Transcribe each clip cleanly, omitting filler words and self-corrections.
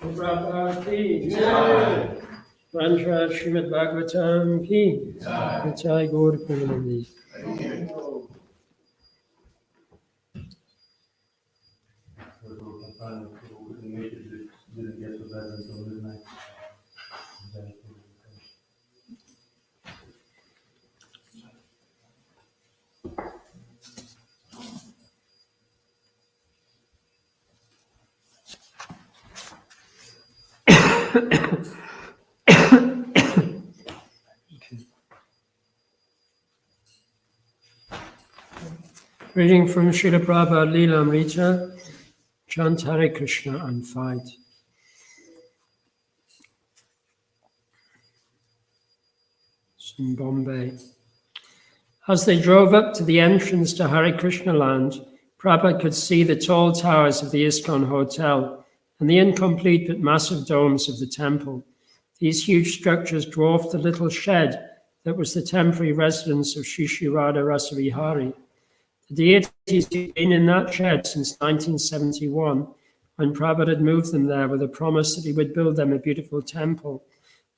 Prabhupada ki jai. Mantra Srimad Bhagavatam ki jai. Gaur Purnamdi. Didn't get to bed until midnight. Reading from Srila Prabhupada Leela Amrita, chant Hare Krishna and fight. It's in Bombay. As they drove up to the entrance to Hare Krishna land, Prabhupada could see the tall towers of the ISKCON Hotel and the incomplete but massive domes of the temple. These huge structures dwarfed the little shed that was the temporary residence of Sri Sri Radha Rasavihari. The deities had been in that shed since 1971, when Prabhupada had moved them there with a promise that he would build them a beautiful temple.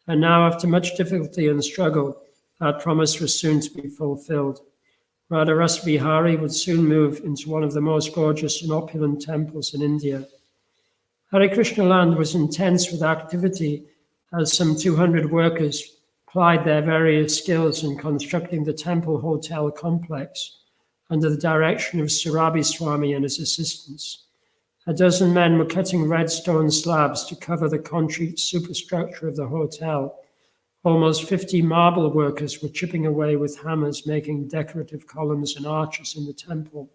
And now, after much difficulty and struggle, that promise was soon to be fulfilled. Radha Rasavihari would soon move into one of the most gorgeous and opulent temples in India. Hare Krishna land was intense with activity as some 200 workers plied their various skills in constructing the temple hotel complex under the direction of Surabhi Swami and his assistants. A dozen men were cutting red stone slabs to cover the concrete superstructure of the hotel. Almost 50 marble workers were chipping away with hammers, making decorative columns and arches in the temple.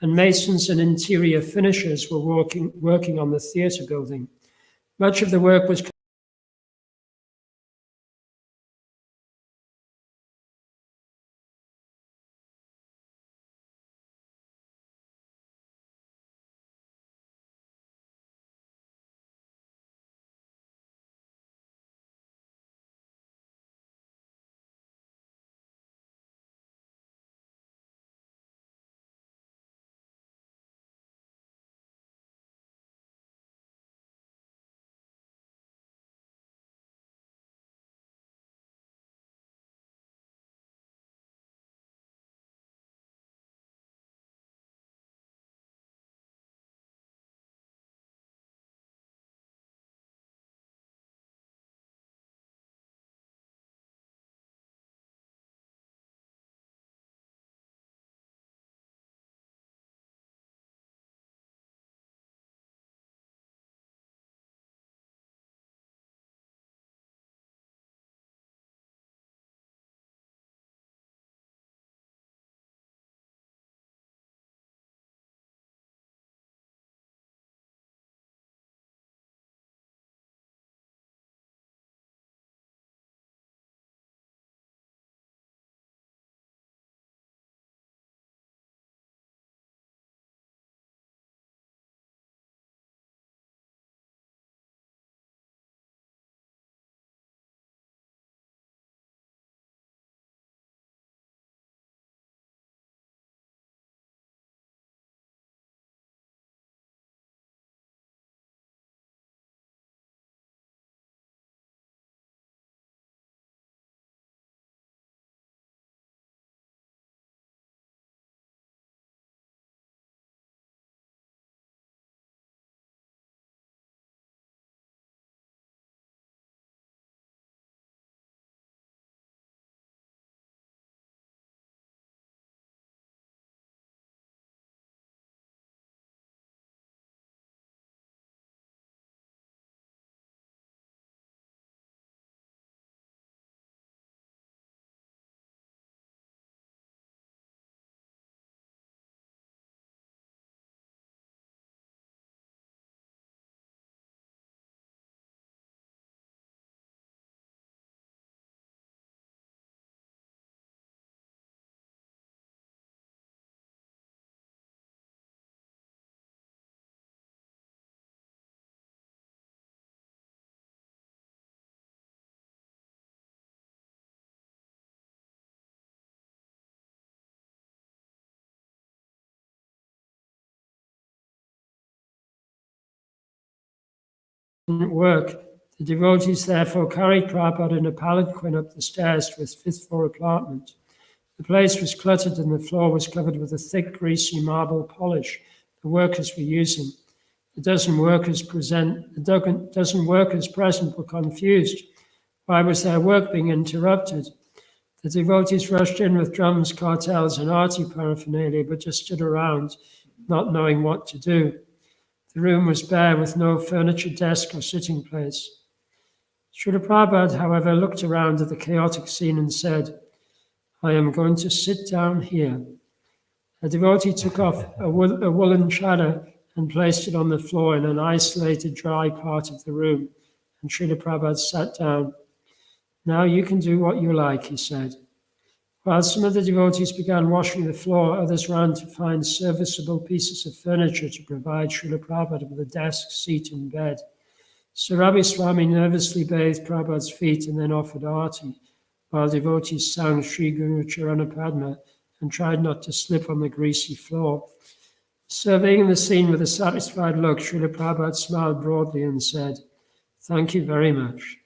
And masons and interior finishers were working on the theatre building. Much of the work was work. The devotees therefore carried Prabhupada in a palanquin up the stairs to his fifth-floor apartment. The place was cluttered and the floor was covered with a thick, greasy marble polish the workers were using. A dozen workers present were confused. Why was their work being interrupted? The devotees rushed in with drums, cartels, and arti paraphernalia, but just stood around, not knowing what to do. The room was bare with no furniture, desk, or sitting place. Srila Prabhupada, however, looked around at the chaotic scene and said, "I am going to sit down here." A devotee took off a woolen chadar and placed it on the floor in an isolated, dry part of the room, and Srila Prabhupada sat down. "Now you can do what you like," he said. While some of the devotees began washing the floor, others ran to find serviceable pieces of furniture to provide Srila Prabhupada with a desk, seat, and bed. Sarabi Swami nervously bathed Prabhupada's feet and then offered arti, while devotees sang Sri Guru Charana Padma and tried not to slip on the greasy floor. Surveying the scene with a satisfied look, Srila Prabhupada smiled broadly and said, "Thank you very much."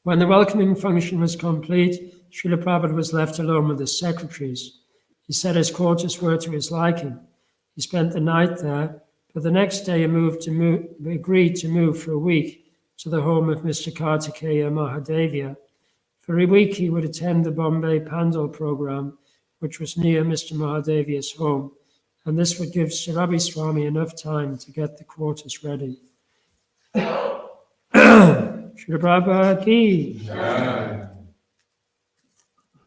When the welcoming function was complete, Srila Prabhupada was left alone with his secretaries. He said his quarters were to his liking. He spent the night there, but the next day he agreed to move for a week to the home of Mr. Kartikeya Mahadevya. For a week he would attend the Bombay Pandal program, which was near Mr. Mahadevya's home, and this would give Sarabi Swami enough time to get the quarters ready. Srila Prabhupada ki.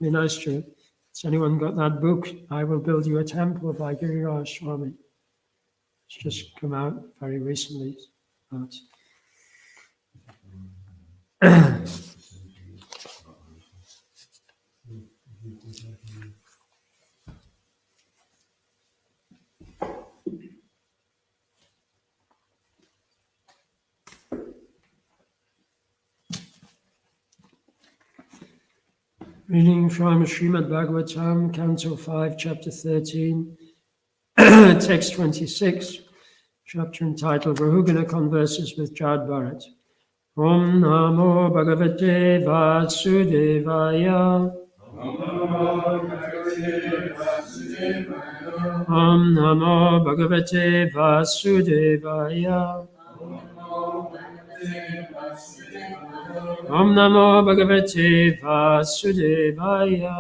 Be nice to. Has anyone got that book, I Will Build You a Temple by Giriraj Swami? It's just come out very recently. Reading from Srimad Bhagavatam, Canto 5, Chapter 13, Text 26, chapter entitled Rahugana Converses with Jad Bharat. Om Namo Bhagavate Vasudevaya. Om Namo Bhagavate Vasudevaya. Om Namo Bhagavate Vasudevaya.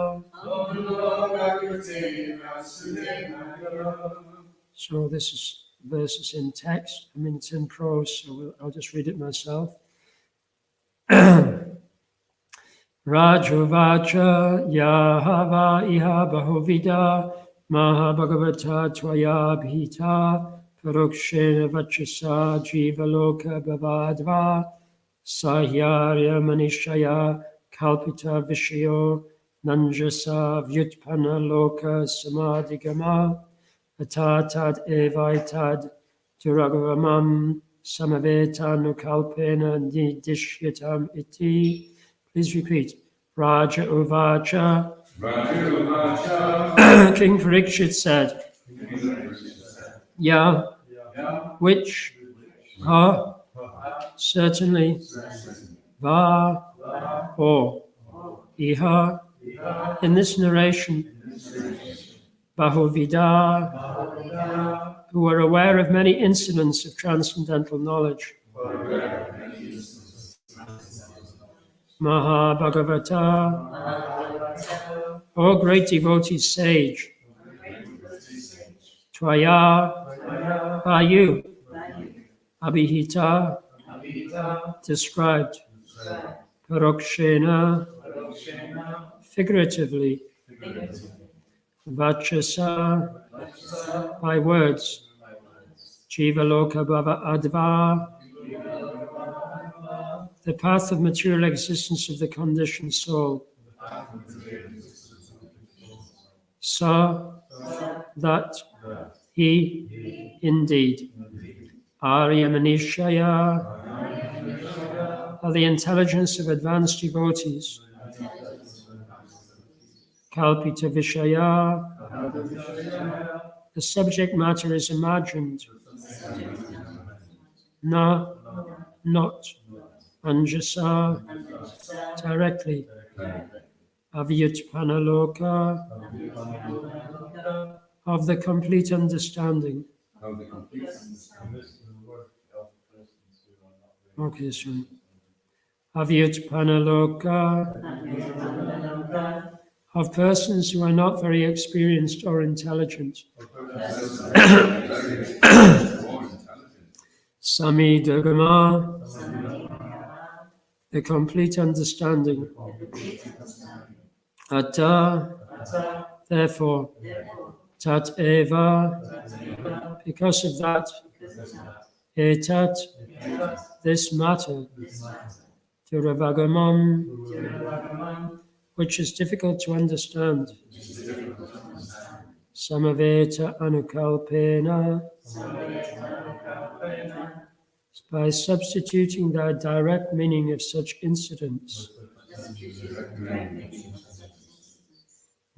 So this is verses in text. I mean, it's in prose, so I'll just read it myself. Rajuvacha Yahava Iha Bahovida Maha Bhagavata Tvaya Bhita Parokshena Vachasa Jivaloka Bhavadva Sahyarya Manishaya Kalpita Vishayo Nanjasa Vyutpana Loka Samadhigama Atatad Evaitad Duragavamam Samavetanu Kalpena Nidishyatam Iti. Please repeat. Raja Uvacha. King Parikshit said, Ya, which, ha, certainly, va, or, iha, in this narration, Bahuvida, who are aware of many incidents of transcendental knowledge. Maha Bhagavata, O great devotee sage, Tvaya, by you, Abhihita, described, Parokshena, figuratively, Vachasa, by words, Jivaloka Bhava Adva, the path of material existence of the conditioned soul. Sa, that, he, indeed. Arya Manishaya, are the intelligence of advanced devotees. Kalpita Vishaya, The subject matter is imagined. Na, not. Anjasa, directly. Avyutpanaloka, of the complete understanding. Okay, so Avyutpanaloka, of persons who are not very experienced or intelligent. Samidagama, the complete understanding. Atta, therefore. Tat eva, because of that. Etat, this matter. Duravagamam, which is difficult to understand. Samaveta anukalpena, by substituting the direct meaning of such incidents.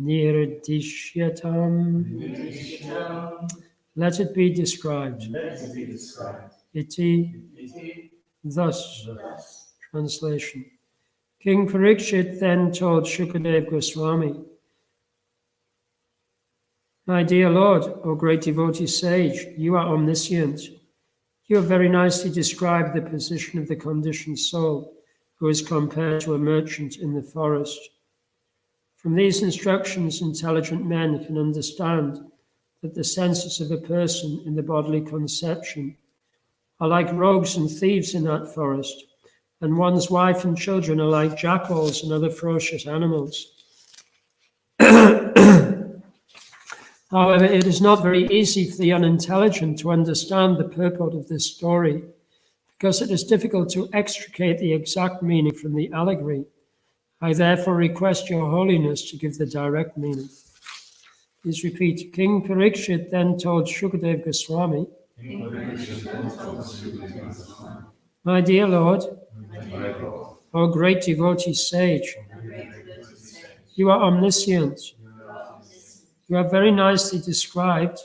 Nirdishyatam, let it be described. Iti, thus. Translation. King Parikshit then told Shukadev Goswami, my dear Lord, O great devotee sage, you are omniscient. You have very nicely described the position of the conditioned soul, who is compared to a merchant in the forest. From these instructions, intelligent men can understand that the senses of a person in the bodily conception are like rogues and thieves in that forest, and one's wife and children are like jackals and other ferocious animals. However, it is not very easy for the unintelligent to understand the purport of this story, because it is difficult to extricate the exact meaning from the allegory. I therefore request your holiness to give the direct meaning. Please repeat. King Parikshit then told Shukadev Goswami, my dear Lord, O great devotee sage, you are omniscient. You have very nicely described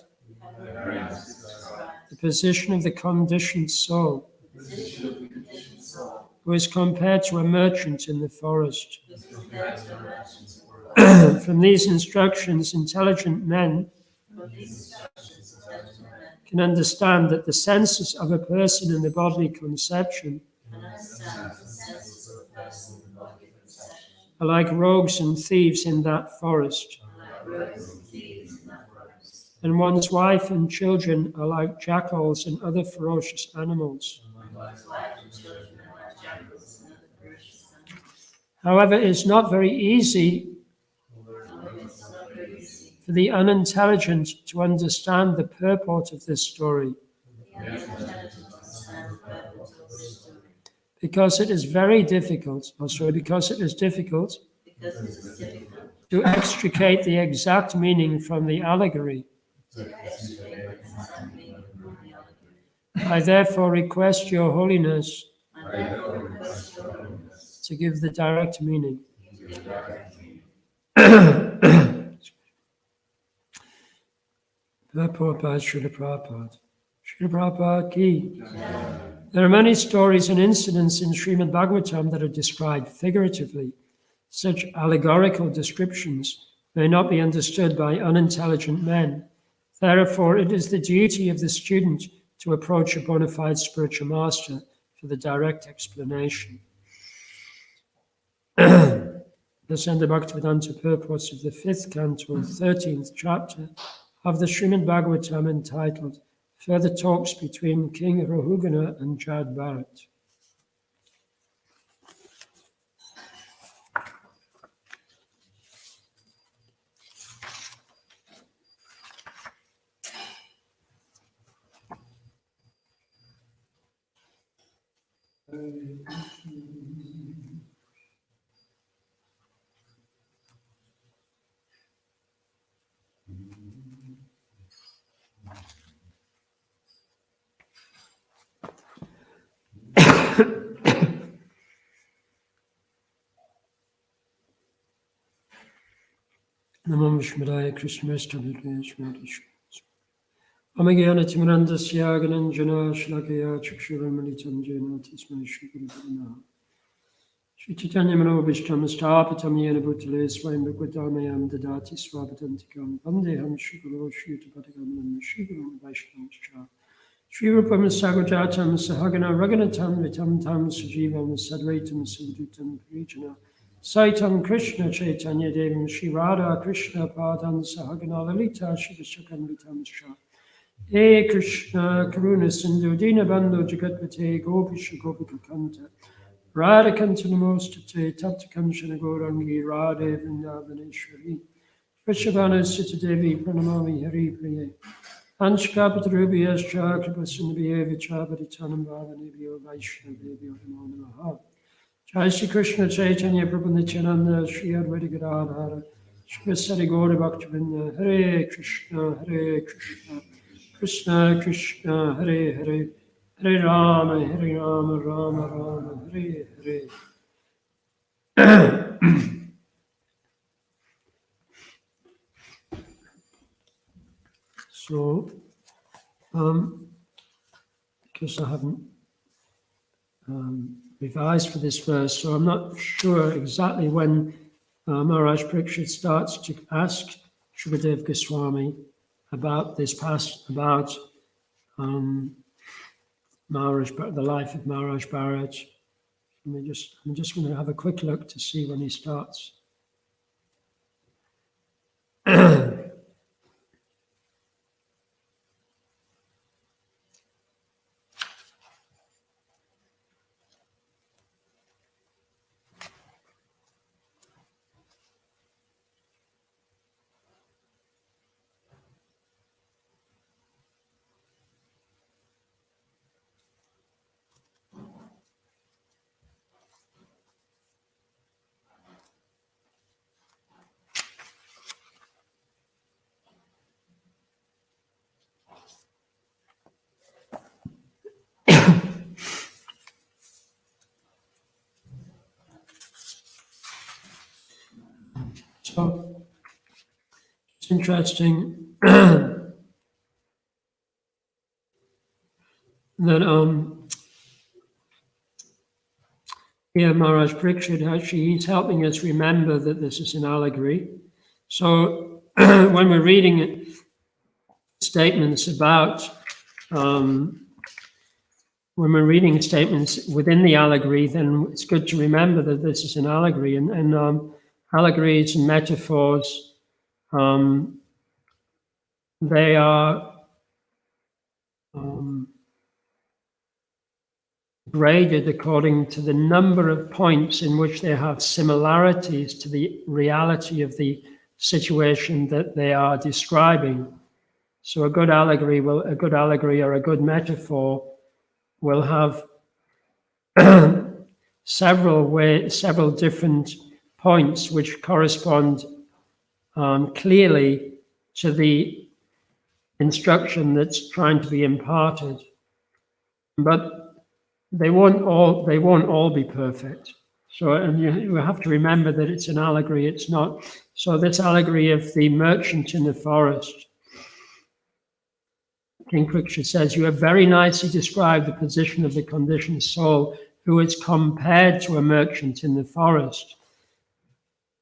the position of the conditioned soul, who is compared to a merchant in the forest. From these instructions, intelligent men can understand that the senses of a person in the bodily conception are like rogues and thieves in that forest, and one's wife and children are like jackals and other ferocious animals. However, it's not very easy for the unintelligent to understand the purport of this story, because it is difficult to extricate the exact meaning from the allegory. I therefore request your holiness to give the direct meaning. Purport by Srila Prabhupada. Srila Prabhupada ki. There are many stories and incidents in Srimad Bhagavatam that are described figuratively. Such allegorical descriptions may not be understood by unintelligent men. Therefore, it is the duty of the student to approach a bona fide spiritual master for the direct explanation. Thus end the Bhaktivedanta purports of the 5th canto, 13th chapter of the Srimad Bhagavatam, entitled Further Talks Between King Rahugana and Jad Bharat. Namo Vishmadaya Krishna Vishnu. Amagyanatimrandasya Gananjana Shlakaya Chakshuramitam Jena Tasmai Shri Shri Chaitanya Manobishtam Stapitam Yena Bhutale Swayam Bhagavatamayam Dadati Swapatantikam Vandeham Shri Guru Shri Tapatikam Shri Guru Vaishnavascha Shri Rupam Sagojatam Sahagana Raganatam Vitam Tam Sujivam Sadvaitam Sudhutam Prijana Saitam Krishna Chaitanya Devam Shri Radha Krishna Padam Sahagana Lalita Shri Vishakam Vitam Shah He Krishna Karuna Sindhu Dinabandhu Jagatpate Gopisha Gopika Kanta Radhakanta Namostate Taptakanchana Gaurangi Radhe Vrindavaneshwari Vrishabhana Sita Devi Pranamami Hari Priye Anshkapatrubhyas Chakrapasindhya Vichapaditanam Bhavanebhyo Vaishnavebhyo Namo Namaha Jai Shri Krishna Chaitanya Prabhu Nityananda Shri Advaita Gadadhara Shri Sari Gaura Bhaktivinoda Hare Krishna Krishna Krishna Hare Hare Hare Rama Rama Rama Hare Hare. So, because I haven't revised for this verse, so I'm not sure exactly when Maharaj Parikshit starts to ask Shukadev Goswami about this past, about Maharaj, the life of Maharaj Bharat. I'm just going to have a quick look to see when he starts. So it's interesting that here Maharaj Parikshit actually he's helping us remember that this is an allegory. So when we're reading statements about when we're reading statements within the allegory, then it's good to remember that this is an allegory, and allegories and metaphors, they are graded according to the number of points in which they have similarities to the reality of the situation that they are describing. So a good allegory or a good metaphor will have several different points which correspond clearly to the instruction that's trying to be imparted, but they won't all be perfect. So, and you have to remember that it's an allegory. It's not. So this allegory of the merchant in the forest, King Kriksha says, you have very nicely described the position of the conditioned soul who is compared to a merchant in the forest.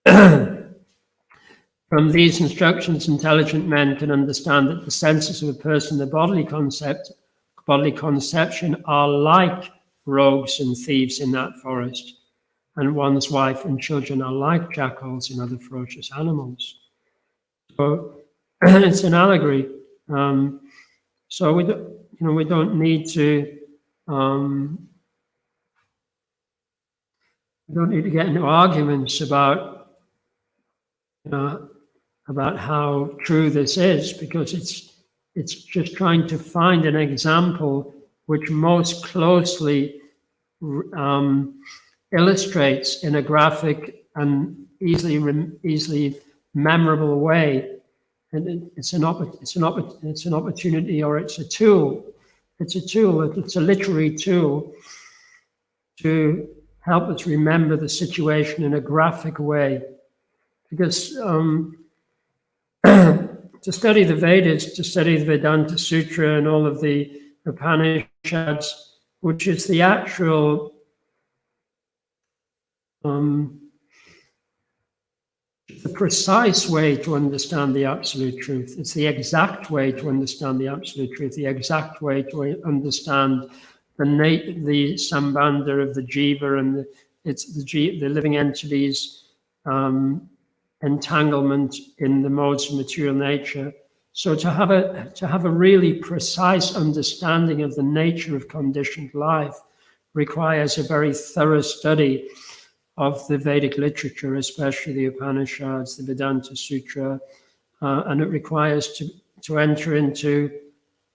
From these instructions, intelligent men can understand that the senses of a person, the bodily conception, are like rogues and thieves in that forest, and one's wife and children are like jackals and other ferocious animals. So it's an allegory. So we don't need to get into arguments about how true this is, because it's just trying to find an example which most closely illustrates in a graphic and easily memorable way. And it's an opportunity, or it's a tool. It's a literary tool to help us remember the situation in a graphic way. Because to study the Vedas, to study the Vedanta Sutra and all of the Upanishads, which is the actual the precise way to understand the absolute truth. It's the exact way to understand the absolute truth, the exact way to understand the sambandha of the jiva and the living entities' entanglement in the modes of material nature. So to have a really precise understanding of the nature of conditioned life requires a very thorough study of the Vedic literature, especially the Upanishads, the Vedanta Sutra, and it requires to enter into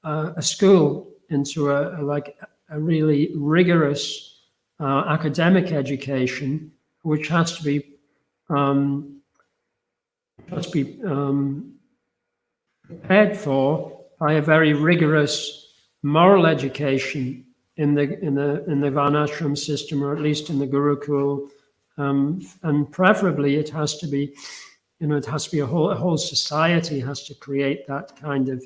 a school, into a really rigorous academic education, which has to be prepared for by a very rigorous moral education in the Varnashram system, or at least in the Gurukul. And preferably it has to be, a whole society has to create that kind of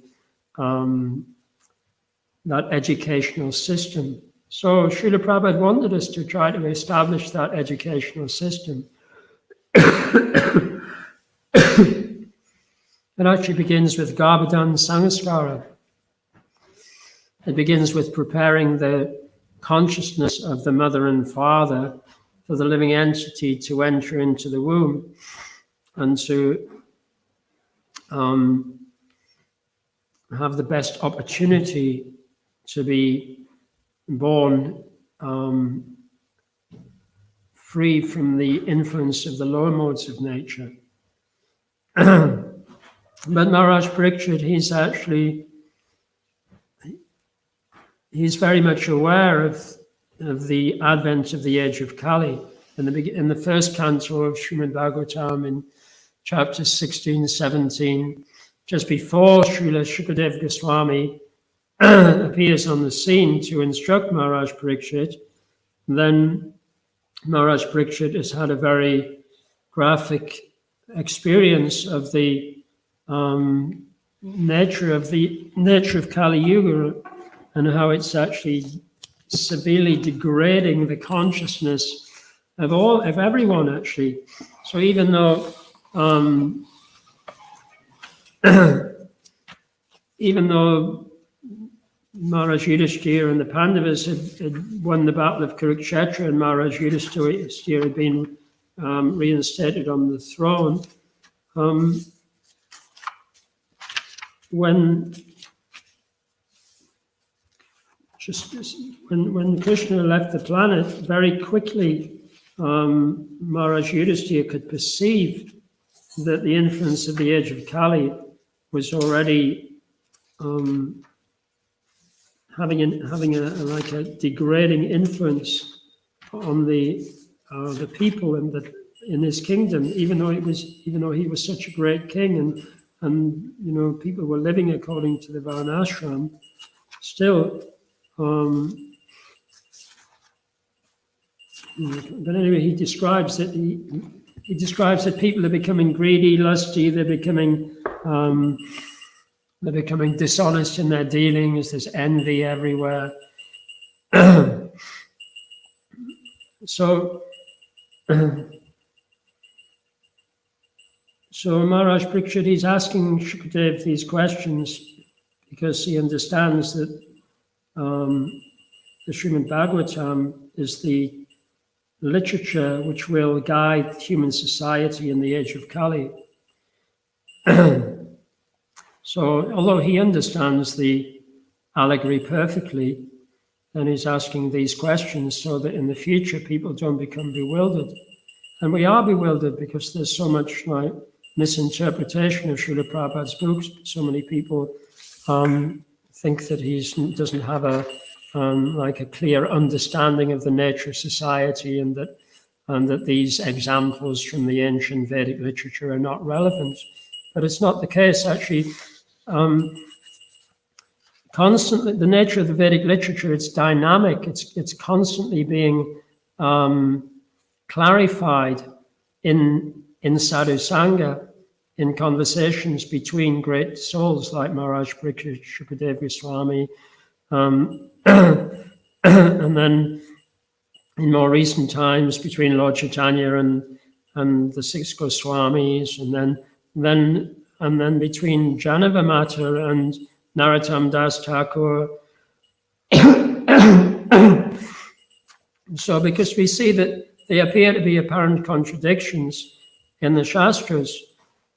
that educational system. So Srila Prabhupada wanted us to try to establish that educational system. It actually begins with Garbhadan Sangaskara. It begins with preparing the consciousness of the mother and father for the living entity to enter into the womb and to have the best opportunity to be born free from the influence of the lower modes of nature. But Maharaj Parikshit, he's very much aware of the advent of the age of Kali. In the first canto of Srimad Bhagavatam, in chapter 16, 17, just before Srila Shukadev Goswami appears on the scene to instruct Maharaj Parikshit, then Maharaj Parikshit has had a very graphic experience of the nature of Kali Yuga and how it's actually severely degrading the consciousness of everyone, actually. So even though Maharaj Yudhishthira and the Pandavas had won the battle of Kurukshetra, and Maharaj Yudhishthira had been reinstated on the throne, when Krishna left the planet, very quickly Maharaj Yudhishthira could perceive that the influence of the age of Kali was already having a degrading influence on the people in his kingdom, even though he was such a great king and people were living according to the Varnashram, still. But anyway, he describes that people are becoming greedy, lusty. They're becoming dishonest in their dealings. There's envy everywhere. So Maharaj Parikshit, he's asking Shukadev these questions because he understands that the Srimad Bhagavatam is the literature which will guide human society in the age of Kali. So, although he understands the allegory perfectly, then he's asking these questions so that in the future people don't become bewildered. And we are bewildered because there's so much misinterpretation of Srila Prabhupada's books. So many people think that he doesn't have a clear understanding of the nature of society, and that these examples from the ancient Vedic literature are not relevant. But it's not the case, actually. Constantly, the nature of the Vedic literature, it's dynamic. It's constantly being clarified in sadhu sangha, in conversations between great souls like Maharaj Parikshit, Shukadev Goswami, and then in more recent times between Lord Chaitanya and the six Goswamis, and then between Janava Mata and Narottam Das Thakur. So because we see that they appear to be apparent contradictions in the Shastras,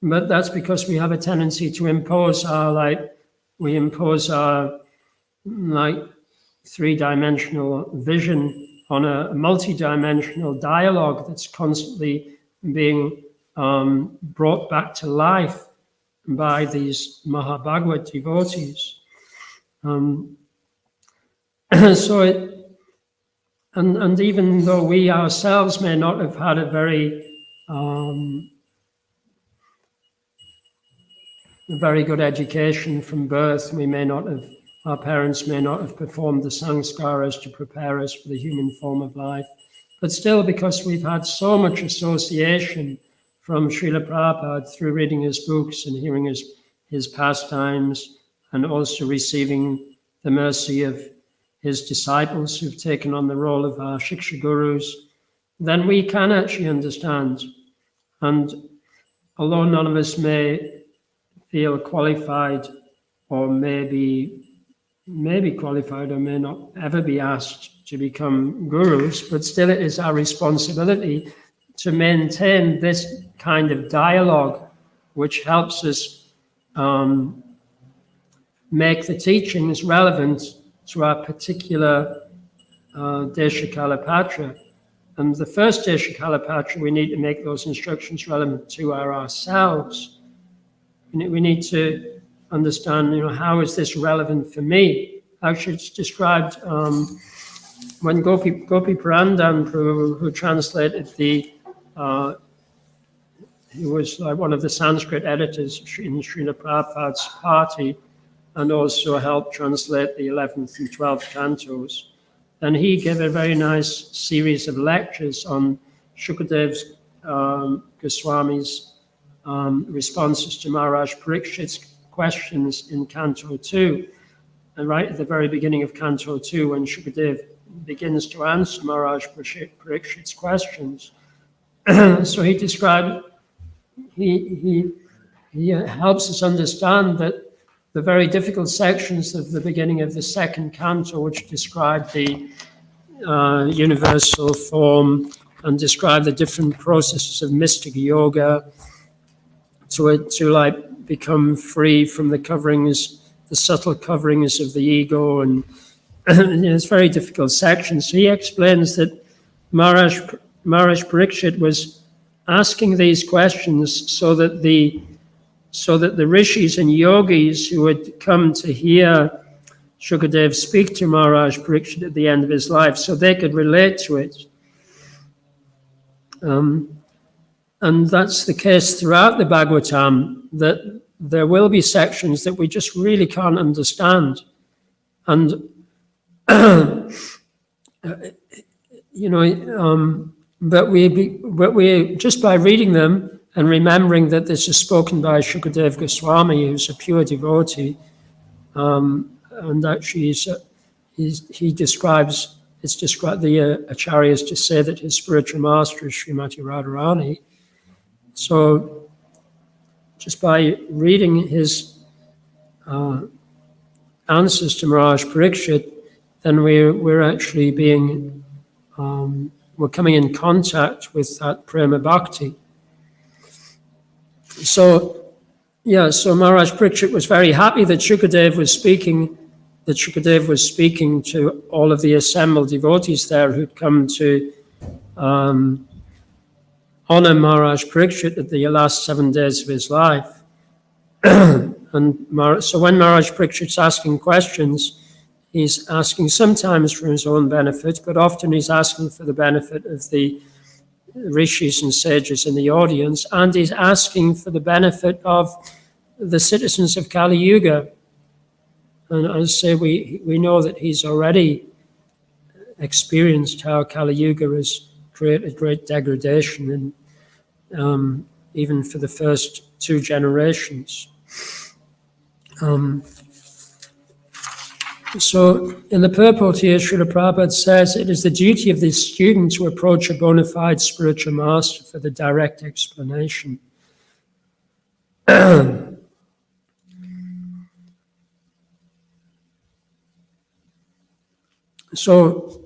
but that's because we have a tendency to impose our three-dimensional vision on a multi-dimensional dialogue that's constantly being brought back to life by these Mahabhagavad devotees. And even though we ourselves may not have had a very good education from birth, our parents may not have performed the sanskaras to prepare us for the human form of life, but still, because we've had so much association from Srila Prabhupada through reading his books and hearing his pastimes, and also receiving the mercy of his disciples who've taken on the role of our Shiksha Gurus, then we can actually understand. And although none of us may feel qualified, or may be qualified, or may not ever be asked to become gurus, but still it is our responsibility to maintain this kind of dialogue, which helps us make the teachings relevant to our particular Deshakalapatra. And the first Deshakalapatra, we need to make those instructions relevant to ourselves. We need to understand, how is this relevant for me? Actually, it's described when Gopi Parandan Prabhu, who translated he was like one of the Sanskrit editors in Srila Prabhupada's party, and also helped translate the 11th and 12th cantos. And he gave a very nice series of lectures on Shukadev Goswami's responses to Maharaj Parikshit's questions in Canto 2. And right at the very beginning of Canto 2, when Shukadev begins to answer Maharaj Parikshit's questions, so he described, he helps us understand that the very difficult sections of the beginning of the second canto, which describe the universal form and describe the different processes of mystic yoga to become free from the coverings, the subtle coverings of the ego, and it's very difficult sections. So he explains that Maharaj Parikshit was asking these questions so that the rishis and yogis who had come to hear Shukadev speak to Maharaj Parikshit at the end of his life, so they could relate to it. And that's the case throughout the Bhagavatam, that there will be sections that we just really can't understand. And, but we just by reading them, and remembering that this is spoken by Shukadev Goswami, who's a pure devotee, and actually it's described, the acharyas to say that his spiritual master is Srimati Radharani. So just by reading his answers to Maharaj Parikshit, then we're actually we're coming in contact with that prema bhakti. So Maharaj Parikshit was very happy that Shukadev was speaking to all of the assembled devotees there who'd come to honor Maharaj Parikshit at the last 7 days of his life. So when Maharaj Parikshit's asking questions, he's asking sometimes for his own benefit, but often he's asking for the benefit of the rishis and sages in the audience, and he's asking for the benefit of the citizens of Kali Yuga. And I say we know that he's already experienced how Kali Yuga has created great degradation, and even for the first 2 generations. So in the purport here, Srila Prabhupada says, it is the duty of the student to approach a bona fide spiritual master for the direct explanation. So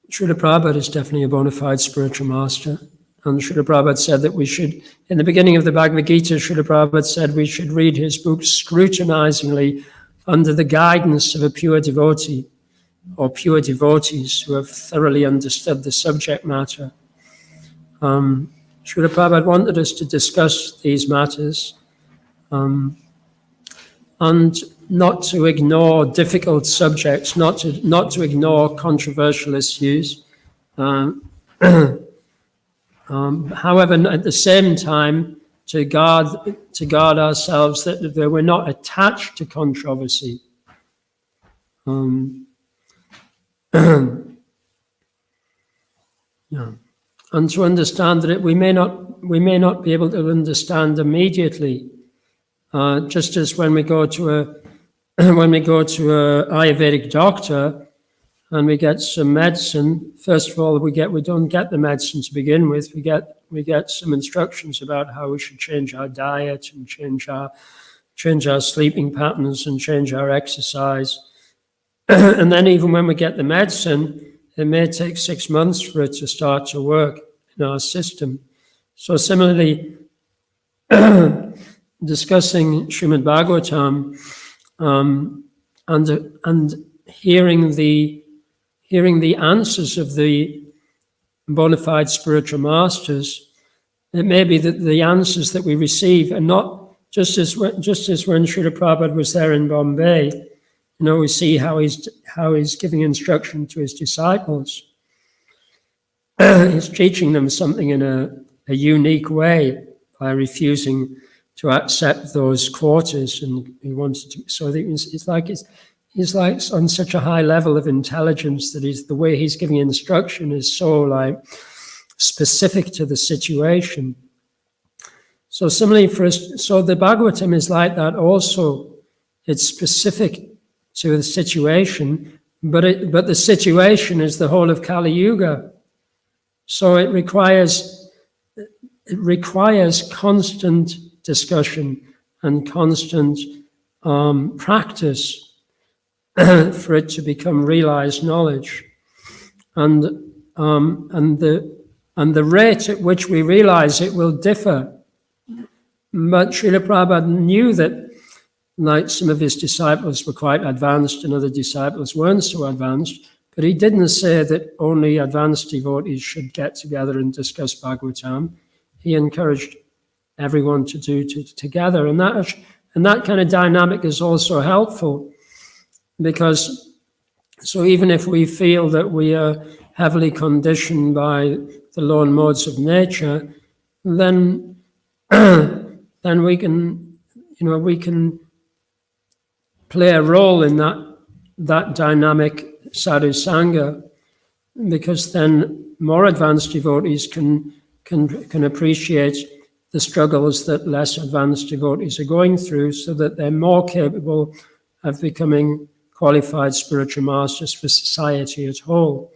Srila Prabhupada is definitely a bona fide spiritual master. And Srila Prabhupada said that we should, in the beginning of the Bhagavad Gita, Srila Prabhupada said we should read his books scrutinizingly under the guidance of a pure devotee or pure devotees who have thoroughly understood the subject matter. Srila Prabhupada wanted us to discuss these matters and not to ignore difficult subjects, not to ignore controversial issues. However, at the same time, to guard ourselves that we're not attached to controversy. Yeah. And to understand that we may not be able to understand immediately. Just as when we go to a Ayurvedic doctor and we get some medicine, first of all we don't get the medicine to begin with. We get some instructions about how we should change our diet and change our sleeping patterns and change our exercise. And then even when we get the medicine, it may take 6 months for it to start to work in our system. So similarly, discussing Srimad Bhagavatam and hearing the answers of the bona fide spiritual masters, it may be that the answers that we receive are not just as when Srila Prabhupada was there in Bombay. We see how he's giving instruction to his disciples. He's teaching them something in a unique way by refusing to accept those quarters, and he wanted to. So he's like on such a high level of intelligence that the way he's giving instruction is so like specific to the situation. So similarly for us, so the Bhagavatam is like that also. It's specific to the situation, but the situation is the whole of Kali Yuga. So it requires constant discussion and constant practice for it to become realized knowledge, and the rate at which we realize it will differ. But Srila Prabhupada knew that, like some of his disciples were quite advanced and other disciples weren't so advanced, but he didn't say that only advanced devotees should get together and discuss Bhagavatam. He encouraged everyone to do together, and that kind of dynamic is also helpful, because so even if we feel that we are heavily conditioned by the lower modes of nature, then we can play a role in that dynamic sadhu sangha, because then more advanced devotees can appreciate the struggles that less advanced devotees are going through, so that they're more capable of becoming qualified spiritual masters for society as whole.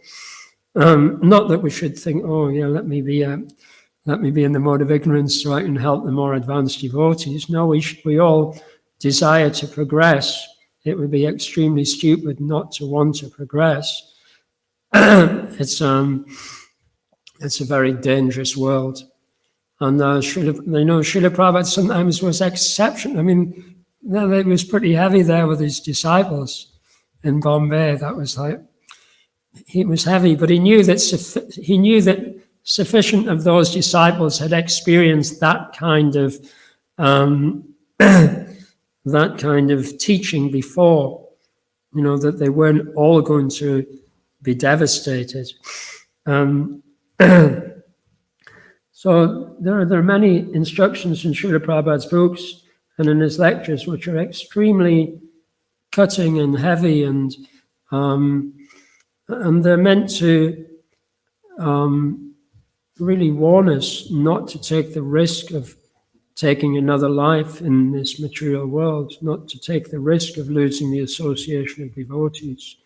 Not that we should think, oh yeah, let me be in the mode of ignorance so I can help the more advanced devotees. No, we all desire to progress. It would be extremely stupid not to want to progress. It's a very dangerous world. And Srila Prabhupada sometimes was exceptional. I mean, it was pretty heavy there with his disciples in Bombay. That was like, he was heavy, but he knew that sufficient of those disciples had experienced that kind of teaching before, that they weren't all going to be devastated. So there are many instructions in Srila Prabhupada's books and in his lectures which are extremely cutting and heavy, and they're meant to really warn us not to take the risk of taking another life in this material world, not to take the risk of losing the association of devotees.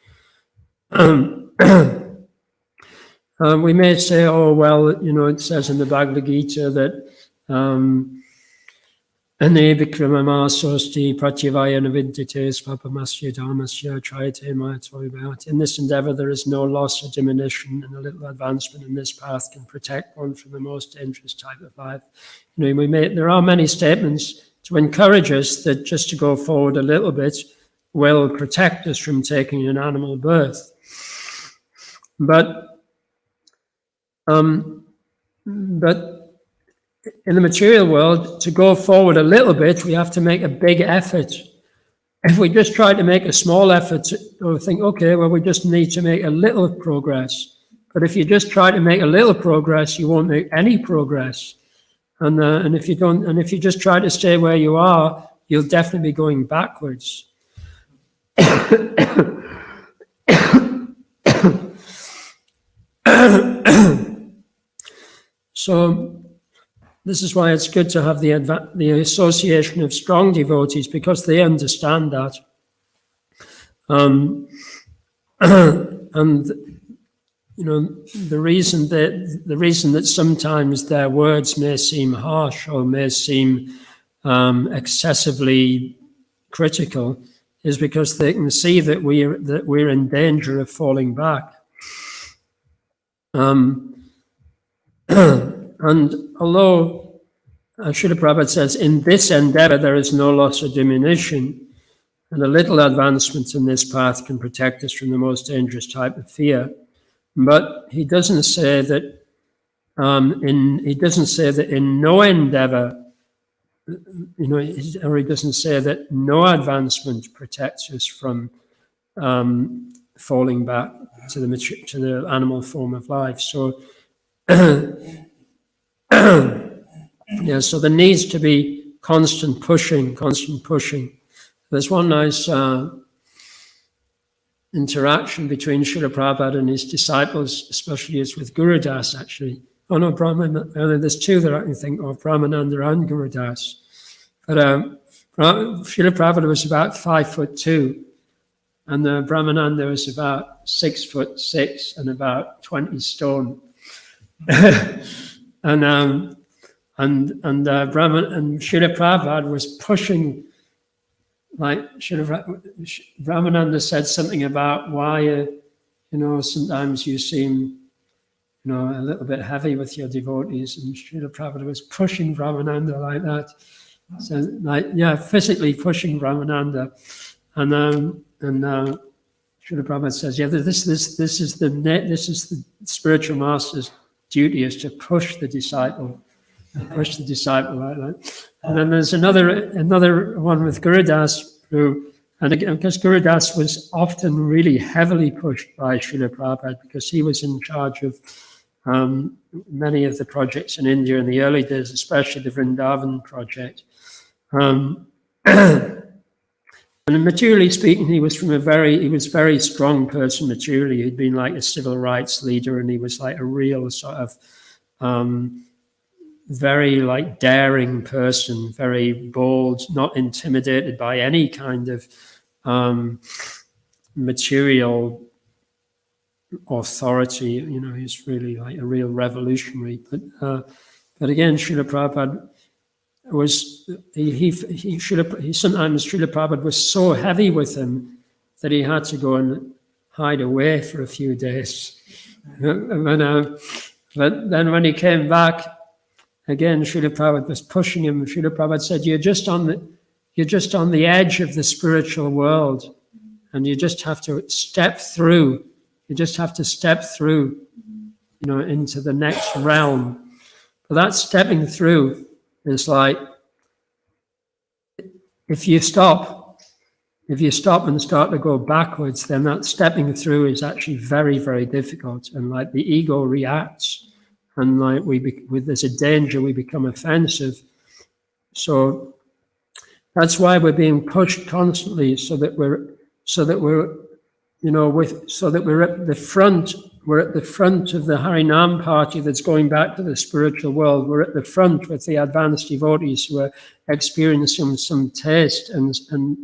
We may say, oh, well, it says in the Bhagavad Gita that Ane vikramama sosti pratyavayana vidyate svapamasya dharmasya trayate mayatoivat. In this endeavor, there is no loss or diminution, and a little advancement in this path can protect one from the most dangerous type of life. There are many statements to encourage us that just to go forward a little bit will protect us from taking an animal birth. But in the material world, to go forward a little bit, we have to make a big effort. If we just try to make a small effort, we'll think, okay, well, we just need to make a little progress. But if you just try to make a little progress, you won't make any progress. And if you just try to stay where you are, you'll definitely be going backwards. So this is why it's good to have the association of strong devotees, because they understand that. And the reason that sometimes their words may seem harsh or may seem excessively critical is because they can see that we're in danger of falling back. And although Srila Prabhupada says, in this endeavor there is no loss or diminution, and a little advancement in this path can protect us from the most dangerous type of fear, but he doesn't say that in no endeavor, or he doesn't say that no advancement protects us from falling back to the animal form of life. So, so there needs to be constant pushing. There's one nice interaction between Srila Prabhupada and his disciples, especially as with Guru Das, actually. Oh no, there's two that I can think of, Brahmananda and Guru Das. But Srila Prabhupada was about 5'2", and Brahmananda was about 6'6" and about 20 stone. and Srila Prabhupada was pushing, like Brahmananda said something about why sometimes you seem a little bit heavy with your devotees, and Srila Prabhupada was pushing Brahmananda like that, so physically pushing Brahmananda, and Srila Prabhupada says, this is the spiritual master's duty, is to push the disciple like that. And then there's another one with Guru Das, because Guru Das was often really heavily pushed by Srila Prabhupada, because he was in charge of many of the projects in India in the early days, especially the Vrindavan project. And materially speaking, he was very strong person materially. He'd been like a civil rights leader, and he was like a real sort of very like daring person, very bold, not intimidated by any kind of material authority. He's really like a real revolutionary. But again, Srila Prabhupada was sometimes Srila Prabhupada was so heavy with him that he had to go and hide away for a few days. But then when he came back, again, Srila Prabhupada was pushing him. Srila Prabhupada said, "You're just on the edge of the spiritual world, and you just have to step through. You just have to step through, into the next realm." But that stepping through is like, if you stop and start to go backwards, then that stepping through is actually very, very difficult, and like the ego reacts. And like there's a danger we become offensive. So that's why we're being pushed constantly, so that we're at the front we're at the front of the Harinam party that's going back to the spiritual world. We're at the front with the advanced devotees who are experiencing some taste and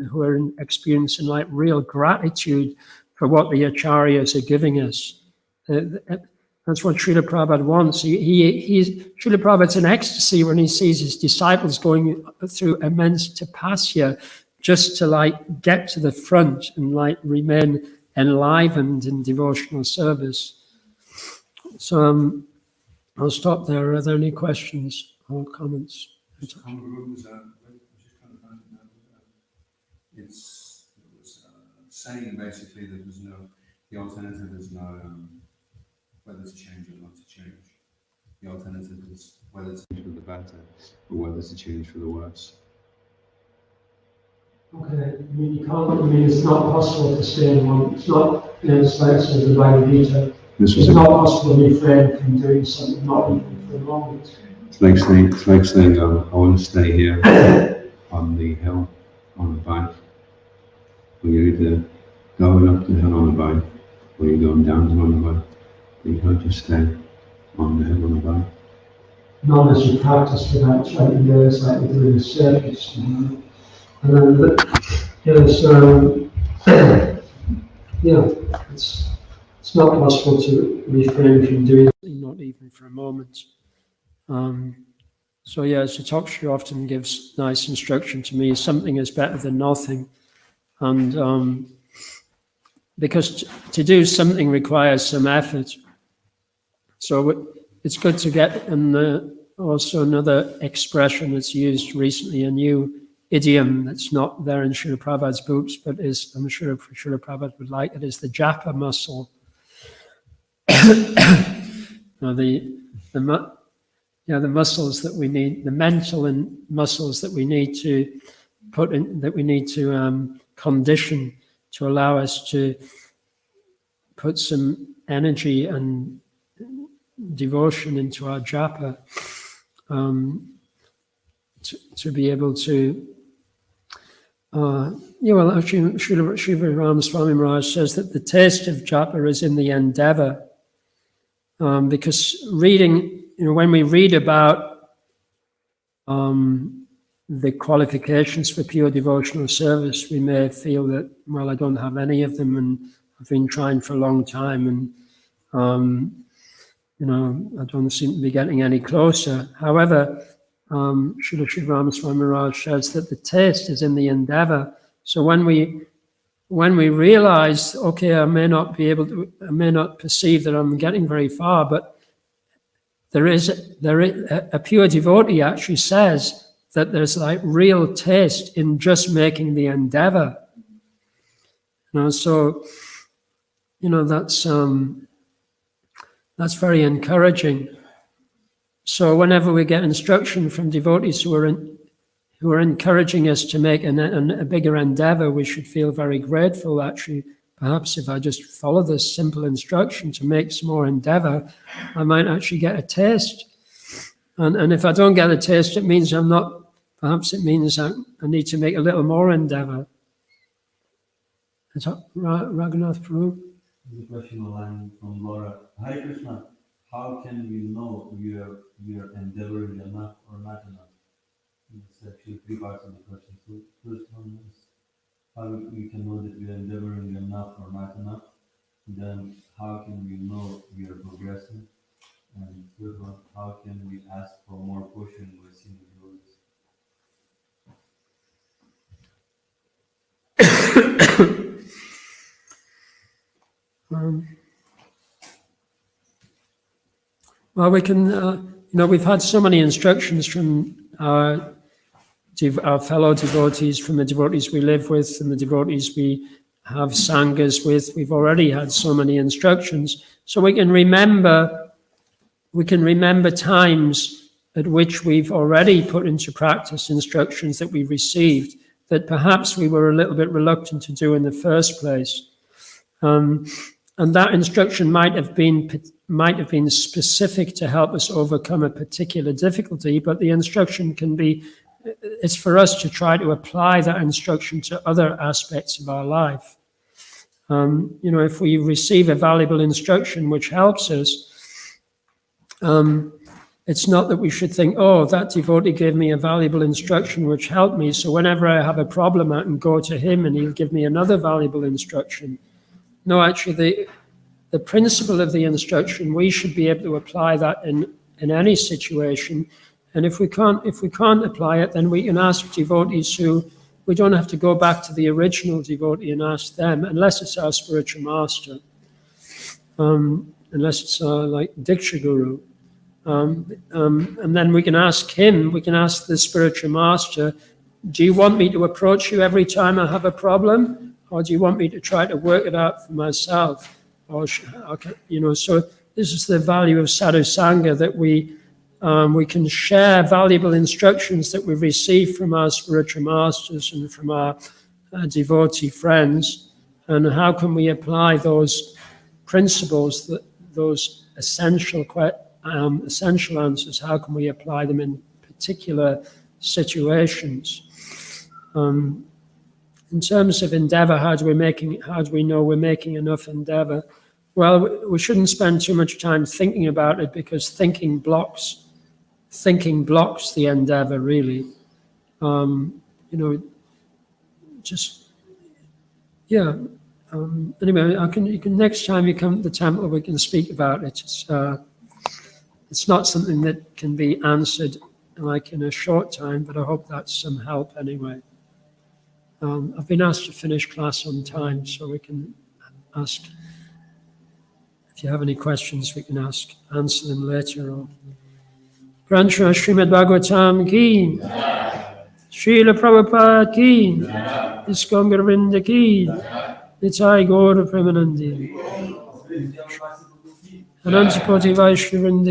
who are experiencing like real gratitude for what the acharyas are giving us. That's what Srila Prabhupada wants. Srila Prabhupada's in ecstasy when he sees his disciples going through immense tapasya just to like get to the front and like remain enlivened in devotional service. So I'll stop there. Are there any questions or comments? It was saying basically that the alternative is no whether to change or not to change. The alternative is whether to change for the better or whether to change for the worse. Okay, it's not possible to stay in one. It's not, it's like it says in the Bhagavad Gita. It's not possible to refrain from doing something, not even for a moment. It's like saying, I want to stay here on the hill on a bike. Well, you're either going up the hill on a bike or you're going down the hill on a bike. You can't just stay on the hill on a bike. Not as you practice for that 20 years, like we do in the circus. And then, it's not possible to refrain from doing something, not even for a moment. So Satoksha often gives nice instruction to me, something is better than nothing. And because to do something requires some effort. So it's good to get, and also another expression that's used recently, a new idiom that's not there in Srila Prabhupada's books, but I'm sure Srila Prabhupada would like it, is the japa muscle. The muscles that we need, the mental and muscles that we need to put in, that we need to condition to allow us to put some energy and devotion into our japa, to be able to. Actually, Sri Ramaswamy Maharaj says that the taste of japa is in the endeavor, because reading, when we read about the qualifications for pure devotional service, we may feel that, well, I don't have any of them, and I've been trying for a long time, and I don't seem to be getting any closer. However, Srila Sri Ramaswamy Maharaj says that the taste is in the endeavor. So when we realize, okay, I may not perceive that I'm getting very far, but there is a pure devotee actually says that there's like real taste in just making the endeavor. So that's very encouraging. So whenever we get instruction from devotees who are encouraging us to make a bigger endeavor, we should feel very grateful. Actually, perhaps if I just follow this simple instruction to make some more endeavor, I might actually get a taste. And if I don't get a taste, it means perhaps it means I need to make a little more endeavor. Raghunath Prabhu? There's a question online from Laura. Hare Krishna, how can we know we are endeavoring enough or not enough? It's actually three parts of the question. So first one is how we can know that we are endeavoring enough or not enough. Then how can we know we are progressing? And third one, how can we ask for more pushing by seeing the Well, we can, we've had so many instructions from our fellow devotees, from the devotees we live with, and the devotees we have sanghas with. We've already had so many instructions, so we can remember times at which we've already put into practice instructions that we received that perhaps we were a little bit reluctant to do in the first place. And that instruction might have been specific to help us overcome a particular difficulty, but the instruction it's for us to try to apply that instruction to other aspects of our life. If we receive a valuable instruction which helps us, it's not that we should think, oh, that devotee gave me a valuable instruction which helped me, so whenever I have a problem, I can go to him and he'll give me another valuable instruction. No, actually, the principle of the instruction, we should be able to apply that in any situation. And if we can't apply it, then we can ask devotees who, we don't have to go back to the original devotee and ask them, unless it's our spiritual master, unless it's like Diksha Guru. And then we can ask him, we can ask the spiritual master, do you want me to approach you every time I have a problem? Or do you want me to try to work it out for myself? Or, so this is the value of sadhu sangha, that we can share valuable instructions that we've received from our spiritual masters and from our devotee friends. And how can we apply those principles, those essential answers, how can we apply them in particular situations? In terms of endeavor, how do we know we're making enough endeavor? Well, we shouldn't spend too much time thinking about it, because thinking blocks the endeavor, really. Anyway, you can next time you come to the temple, we can speak about it. It's not something that can be answered like in a short time, but I hope that's some help anyway. I've been asked to finish class on time, so we can ask, if you have any questions, we can answer them later. Or Granth Srimad Bhagavatam ki, Srila Prabhupada ki, Iskon Govinda ki, Nitai Gaura Premanandi, Ananta Koti Vaishya Vrinda